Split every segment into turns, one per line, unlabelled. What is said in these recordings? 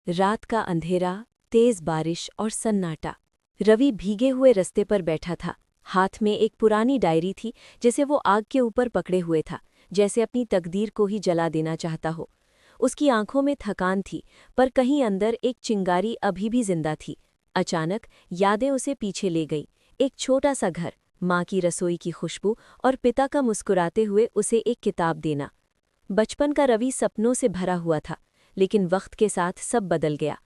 रात का अंधेरा, तेज बारिश और सन्नाटा। रवि भीगे हुए रस्ते पर बैठा था। हाथ में एक पुरानी डायरी थी जिसे वो आग के ऊपर पकड़े हुए था, जैसे अपनी तकदीर को ही जला देना चाहता हो। उसकी आंखों में थकान थी, पर कहीं अंदर एक चिंगारी अभी भी जिंदा थी। अचानक यादें उसे पीछे ले गई। एक छोटा सा घर, माँ की रसोई की खुशबू और पिता का मुस्कुराते हुए उसे एक किताब देना। बचपन का रवि सपनों से भरा हुआ था, लेकिन वक्त के साथ सब बदल गया।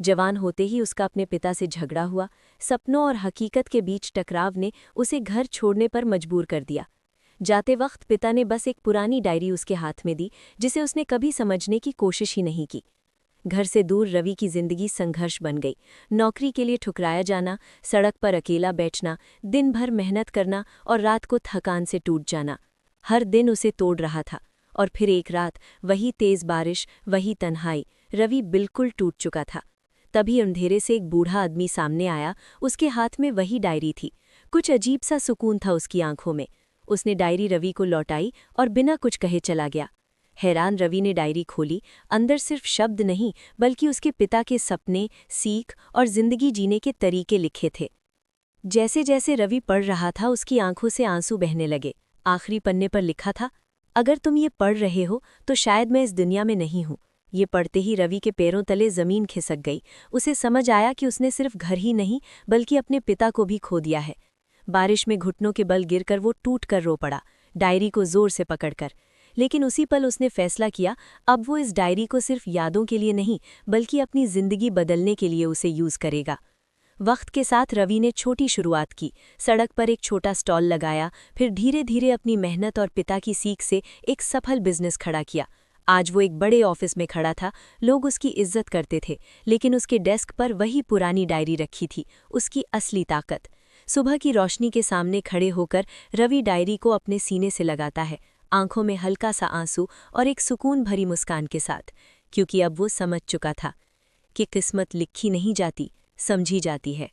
जवान होते ही उसका अपने पिता से झगड़ा हुआ। सपनों और हकीकत के बीच टकराव ने उसे घर छोड़ने पर मजबूर कर दिया। जाते वक्त पिता ने बस एक पुरानी डायरी उसके हाथ में दी, जिसे उसने कभी समझने की कोशिश ही नहीं की। घर से दूर रवि की जिंदगी संघर्ष बन गई। नौकरी के लिए ठुकराया जाना, सड़क पर अकेला बैठना, दिन भर मेहनत करना और रात को थकान से टूट जाना। हर दिन उसे तोड़ रहा था। और फिर एक रात, वही तेज बारिश, वही तन्हाई। रवि बिल्कुल टूट चुका था। तभी अंधेरे से एक बूढ़ा आदमी सामने आया। उसके हाथ में वही डायरी थी। कुछ अजीब सा सुकून था उसकी आंखों में। उसने डायरी रवि को लौटाई और बिना कुछ कहे चला गया। हैरान रवि ने डायरी खोली। अंदर सिर्फ शब्द नहीं, बल्कि उसके पिता के सपने, सीख और जिंदगी जीने के तरीके लिखे थे। जैसे जैसे रवि पढ़ रहा था, उसकी आंखों से आंसू बहने लगे। आखिरी पन्ने पर लिखा था, अगर तुम ये पढ़ रहे हो तो शायद मैं इस दुनिया में नहीं हूँ। ये पढ़ते ही रवि के पैरों तले जमीन खिसक गई। उसे समझ आया कि उसने सिर्फ घर ही नहीं, बल्कि अपने पिता को भी खो दिया है। बारिश में घुटनों के बल गिरकर वो टूट कर रो पड़ा, डायरी को जोर से पकड़कर। लेकिन उसी पल उसने फैसला किया, अब वो इस डायरी को सिर्फ यादों के लिए नहीं, बल्कि अपनी जिंदगी बदलने के लिए उसे यूज करेगा। वक्त के साथ रवि ने छोटी शुरुआत की। सड़क पर एक छोटा स्टॉल लगाया, फिर धीरे धीरे अपनी मेहनत और पिता की सीख से एक सफल बिजनेस खड़ा किया। आज वो एक बड़े ऑफिस में खड़ा था। लोग उसकी इज्जत करते थे, लेकिन उसके डेस्क पर वही पुरानी डायरी रखी थी, उसकी असली ताकत। सुबह की रोशनी के सामने खड़े होकर रवि डायरी को अपने सीने से लगाता है, आंखों में हल्का सा आंसू और एक सुकून भरी मुस्कान के साथ, क्योंकि अब वो समझ चुका था कि किस्मत लिखी नहीं जाती, समझी जाती है।